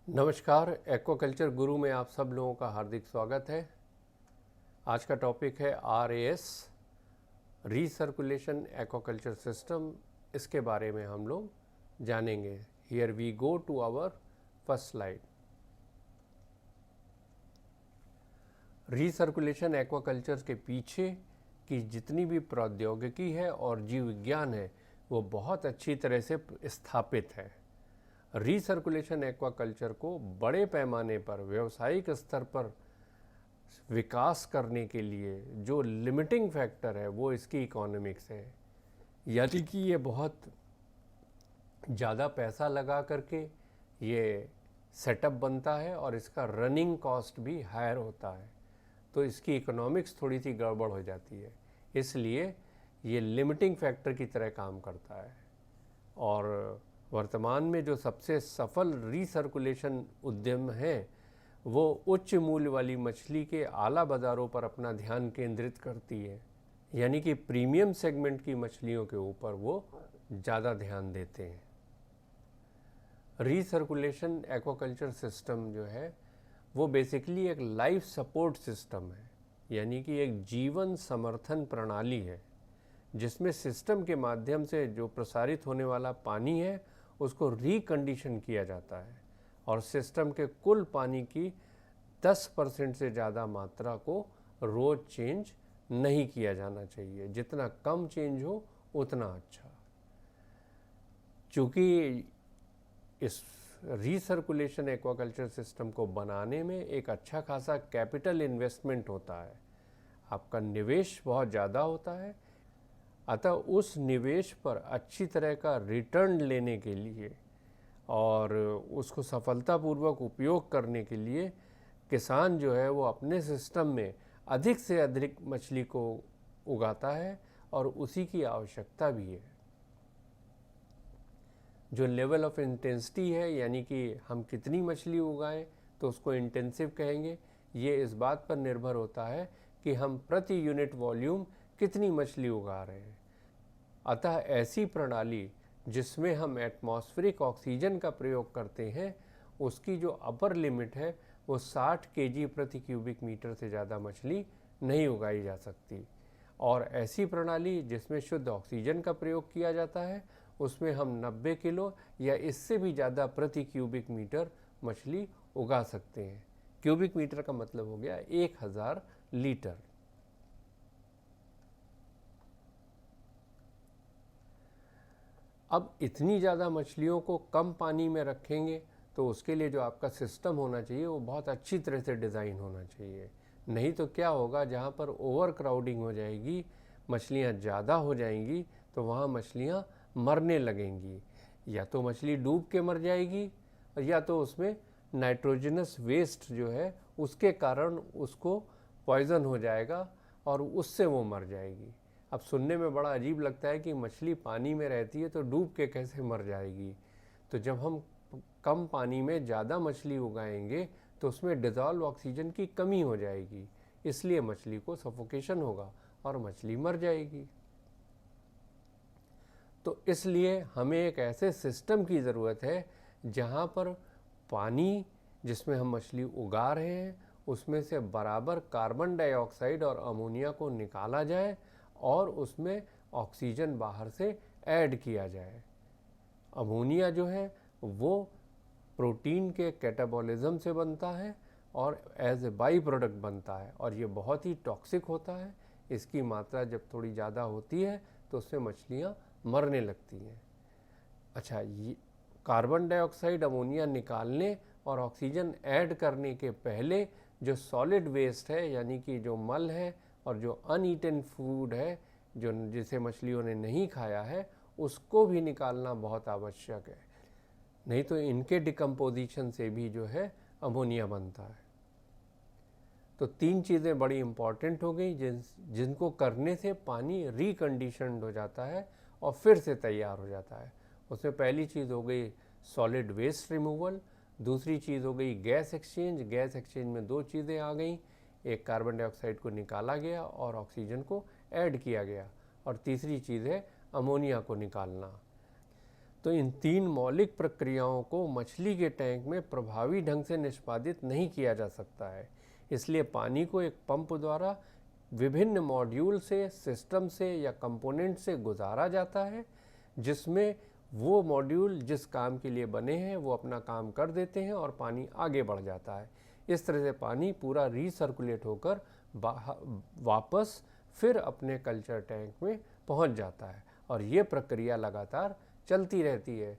नमस्कार, एक्वाकल्चर गुरु में आप सब लोगों का हार्दिक स्वागत है। आज का टॉपिक है RAS रीसर्कुलेशन एक्वाकल्चर सिस्टम। इसके बारे में हम लोग जानेंगे। Here we go to our first slide. Recirculation aquaculture के पीछे की जितनी भी प्रौद्योगिकी है और जीव विज्ञान है वो बहुत अच्छी तरह से स्थापित है। रीसर्कुलेशन एक्वाकल्चर को बड़े पैमाने पर व्यावसायिक स्तर पर विकास करने के लिए जो लिमिटिंग फैक्टर है वो इसकी इकोनॉमिक्स है, यानी कि ये बहुत ज़्यादा पैसा लगा करके ये सेटअप बनता है और इसका रनिंग कॉस्ट भी हायर होता है, तो इसकी इकोनॉमिक्स थोड़ी सी गड़बड़ हो जाती है। इसलिए ये लिमिटिंग फैक्टर की तरह काम करता है। और वर्तमान में जो सबसे सफल रीसर्कुलेशन उद्यम है वो उच्च मूल्य वाली मछली के आला बाज़ारों पर अपना ध्यान केंद्रित करती है, यानी कि प्रीमियम सेगमेंट की मछलियों के ऊपर वो ज़्यादा ध्यान देते हैं। रीसर्कुलेशन एक्वाकल्चर सिस्टम जो है वो बेसिकली एक लाइफ सपोर्ट सिस्टम है, यानी कि एक जीवन समर्थन प्रणाली है जिसमें सिस्टम के माध्यम से जो प्रसारित होने वाला पानी है उसको रिकंडीशन किया जाता है और सिस्टम के कुल पानी की 10% से ज़्यादा मात्रा को रोज़ चेंज नहीं किया जाना चाहिए। जितना कम चेंज हो उतना अच्छा। चूँकि इस रीसर्कुलेशन एक्वाकल्चर सिस्टम को बनाने में एक अच्छा खासा कैपिटल इन्वेस्टमेंट होता है, आपका निवेश बहुत ज़्यादा होता है, अतः उस निवेश पर अच्छी तरह का रिटर्न लेने के लिए और उसको सफलतापूर्वक उपयोग करने के लिए किसान जो है वो अपने सिस्टम में अधिक से अधिक मछली को उगाता है और उसी की आवश्यकता भी है। जो लेवल ऑफ इंटेंसिटी है, यानी कि हम कितनी मछली उगाएं तो उसको इंटेंसिव कहेंगे, ये इस बात पर निर्भर होता है कि हम प्रति यूनिट वॉल्यूम कितनी मछली उगा रहे हैं। अतः ऐसी प्रणाली जिसमें हम एटमॉस्फेरिक ऑक्सीजन का प्रयोग करते हैं उसकी जो अपर लिमिट है वो 60 केजी प्रति क्यूबिक मीटर से ज़्यादा मछली नहीं उगाई जा सकती। और ऐसी प्रणाली जिसमें शुद्ध ऑक्सीजन का प्रयोग किया जाता है उसमें हम 90 किलो या इससे भी ज़्यादा प्रति क्यूबिक मीटर मछली उगा सकते हैं। क्यूबिक मीटर का मतलब हो गया 1000 लीटर। अब इतनी ज़्यादा मछलियों को कम पानी में रखेंगे तो उसके लिए जो आपका सिस्टम होना चाहिए वो बहुत अच्छी तरह से डिज़ाइन होना चाहिए। नहीं तो क्या होगा, जहाँ पर ओवर क्राउडिंग हो जाएगी, मछलियाँ ज़्यादा हो जाएंगी तो वहाँ मछलियाँ मरने लगेंगी। या तो मछली डूब के मर जाएगी या तो उसमें नाइट्रोजनस वेस्ट जो है उसके कारण उसको पॉइज़न हो जाएगा और उससे वो मर जाएगी। अब सुनने में बड़ा अजीब लगता है कि मछली पानी में रहती है तो डूब के कैसे मर जाएगी। तो जब हम कम पानी में ज़्यादा मछली उगाएंगे तो उसमें डिज़ोल्व ऑक्सीजन की कमी हो जाएगी, इसलिए मछली को सफोकेशन होगा और मछली मर जाएगी। तो इसलिए हमें एक ऐसे सिस्टम की ज़रूरत है जहाँ पर पानी जिसमें हम मछली उगा रहे हैं उसमें से बराबर कार्बन डाइऑक्साइड और अमोनिया को निकाला जाए और उसमें ऑक्सीजन बाहर से ऐड किया जाए। अमोनिया जो है वो प्रोटीन के कैटाबॉलिज्म से बनता है और एज ए बाई प्रोडक्ट बनता है और ये बहुत ही टॉक्सिक होता है। इसकी मात्रा जब थोड़ी ज़्यादा होती है तो उससे मछलियाँ मरने लगती हैं। अच्छा, ये कार्बन डाइऑक्साइड अमोनिया निकालने और ऑक्सीजन ऐड करने के पहले जो सॉलिड वेस्ट है, यानी कि जो मल है और जो अनईटन फूड है, जो जिसे मछलियों ने नहीं खाया है, उसको भी निकालना बहुत आवश्यक है। नहीं तो इनके डिकम्पोजिशन से भी जो है अमोनिया बनता है। तो 3 चीज़ें बड़ी इम्पॉर्टेंट हो गई जिनको करने से पानी रिकंडीशनड हो जाता है और फिर से तैयार हो जाता है। उसमें पहली चीज़ हो गई सॉलिड वेस्ट रिमूवल, दूसरी चीज़ हो गई गैस एक्सचेंज। गैस एक्सचेंज में 2 चीज़ें आ गई, एक कार्बन डाइऑक्साइड को निकाला गया और ऑक्सीजन को ऐड किया गया, और तीसरी चीज़ है अमोनिया को निकालना। तो इन 3 मौलिक प्रक्रियाओं को मछली के टैंक में प्रभावी ढंग से निष्पादित नहीं किया जा सकता है। इसलिए पानी को एक पंप द्वारा विभिन्न मॉड्यूल से, सिस्टम से या कंपोनेंट से गुजारा जाता है, जिसमें वो मॉड्यूल जिस काम के लिए बने हैं वो अपना काम कर देते हैं और पानी आगे बढ़ जाता है। इस तरह से पानी पूरा रीसर्कुलेट होकर वापस फिर अपने कल्चर टैंक में पहुंच जाता है और ये प्रक्रिया लगातार चलती रहती है।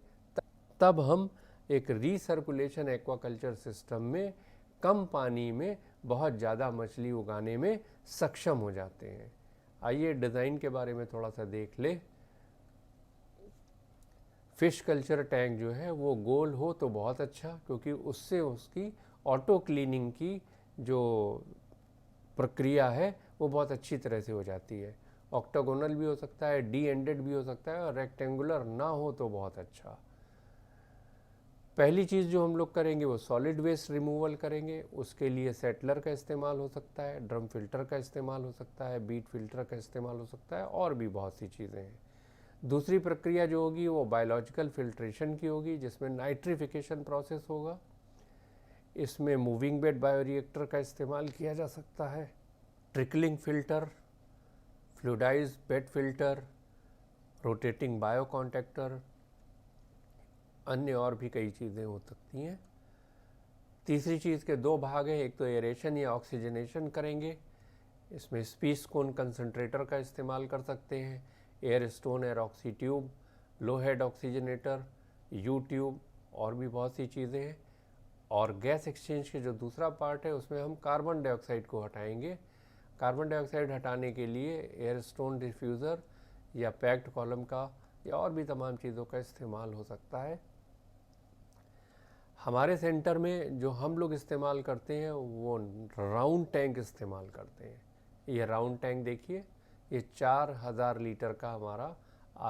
तब हम एक रीसर्कुलेशन एक्वाकल्चर सिस्टम में कम पानी में बहुत ज़्यादा मछली उगाने में सक्षम हो जाते हैं। आइए डिज़ाइन के बारे में थोड़ा सा देख ले। फिश कल्चर टैंक जो है वो गोल हो तो बहुत अच्छा, क्योंकि उससे उसकी ऑटो क्लीनिंग की जो प्रक्रिया है वो बहुत अच्छी तरह से हो जाती है। ऑक्टागोनल भी हो सकता है, डी एंडेड भी हो सकता है, और रेक्टेंगुलर ना हो तो बहुत अच्छा। पहली चीज़ जो हम लोग करेंगे वो सॉलिड वेस्ट रिमूवल करेंगे। उसके लिए सेटलर का इस्तेमाल हो सकता है, ड्रम फिल्टर का इस्तेमाल हो सकता है, बीट फिल्टर का इस्तेमाल हो सकता है, और भी बहुत सी चीज़ें हैं। दूसरी प्रक्रिया जो होगी वो बायोलॉजिकल फिल्ट्रेशन की होगी, जिसमें नाइट्रिफिकेशन प्रोसेस होगा। इसमें मूविंग बेड बायोरिएक्टर का इस्तेमाल किया जा सकता है, trickling filter, fluidised bed filter, rotating bio contactor, अन्य और भी कई चीज़ें हो सकती हैं। तीसरी चीज़ के 2 भाग हैं, एक तो एरेशन या ऑक्सीजनेशन करेंगे। इसमें स्पीस कोन कंसंट्रेटर का इस्तेमाल कर सकते हैं, air stone aeroxy tube, low head oxygenator, U tube, और भी बहुत सी चीज़ें हैं। और गैस एक्सचेंज के जो दूसरा पार्ट है उसमें हम कार्बन डाइऑक्साइड को हटाएंगे। कार्बन डाइऑक्साइड हटाने के लिए एयर स्टोन डिफ्यूज़र या पैक्ड कॉलम का या और भी तमाम चीज़ों का इस्तेमाल हो सकता है। हमारे सेंटर में जो हम लोग इस्तेमाल करते हैं वो राउंड टैंक इस्तेमाल करते हैं। ये राउंड टैंक देखिए, ये 4000 लीटर का हमारा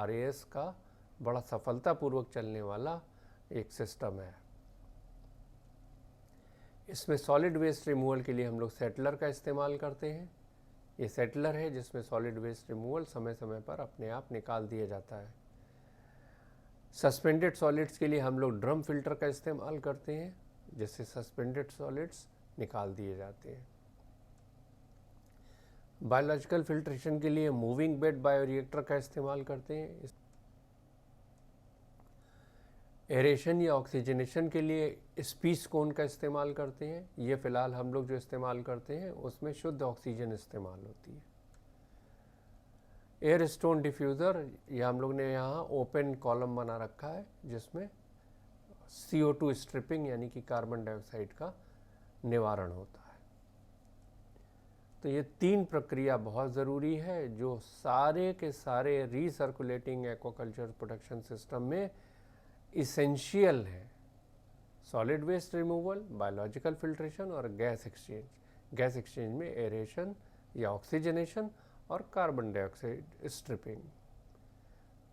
RAS का बड़ा सफलतापूर्वक चलने वाला एक सिस्टम है। इसमें सॉलिड वेस्ट रिमूवल के लिए हम लोग सेटलर का इस्तेमाल करते हैं। ये सेटलर है जिसमें सॉलिड वेस्ट रिमूवल समय समय पर अपने आप निकाल दिया जाता है। सस्पेंडेड सॉलिड्स के लिए हम लोग ड्रम फिल्टर का इस्तेमाल करते हैं, जिससे सस्पेंडेड सॉलिड्स निकाल दिए जाते हैं। बायोलॉजिकल फिल्ट्रेशन के लिए मूविंग बेड बायोरिएक्टर का इस्तेमाल करते हैं। एरेशन या ऑक्सीजनेशन के लिए स्पीस कोन का इस्तेमाल करते हैं। ये फ़िलहाल हम लोग जो इस्तेमाल करते हैं उसमें शुद्ध ऑक्सीजन इस्तेमाल होती है। एयर स्टोन डिफ्यूज़र, ये हम लोग ने यहाँ ओपन कॉलम बना रखा है, जिसमें CO2 स्ट्रिपिंग यानी कि कार्बन डाइऑक्साइड का निवारण होता है। तो ये 3 प्रक्रिया बहुत ज़रूरी है जो सारे के सारे रीसर्कुलेटिंग एक्वाकल्चर प्रोडक्शन सिस्टम में इसेंशियल है। Solid waste removal, biological filtration और गैस एक्सचेंज। गैस एक्सचेंज में एरेशन या ऑक्सीजनेशन और कार्बन डाइऑक्साइड स्ट्रिपिंग।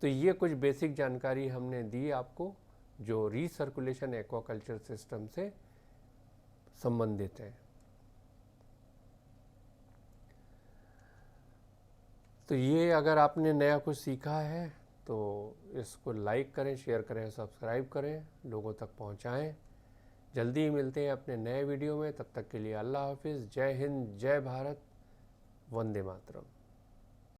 तो ये कुछ बेसिक जानकारी हमने दी आपको जो रीसर्कुलेशन एक्वाकल्चर सिस्टम से संबंधित है। तो ये अगर आपने नया कुछ सीखा है तो इसको लाइक करें, शेयर करें, सब्सक्राइब करें, लोगों तक पहुंचाएं। जल्दी ही मिलते हैं अपने नए वीडियो में। तब तक के लिए अल्लाह हाफिज़। जय हिंद, जय भारत, वंदे मातरम।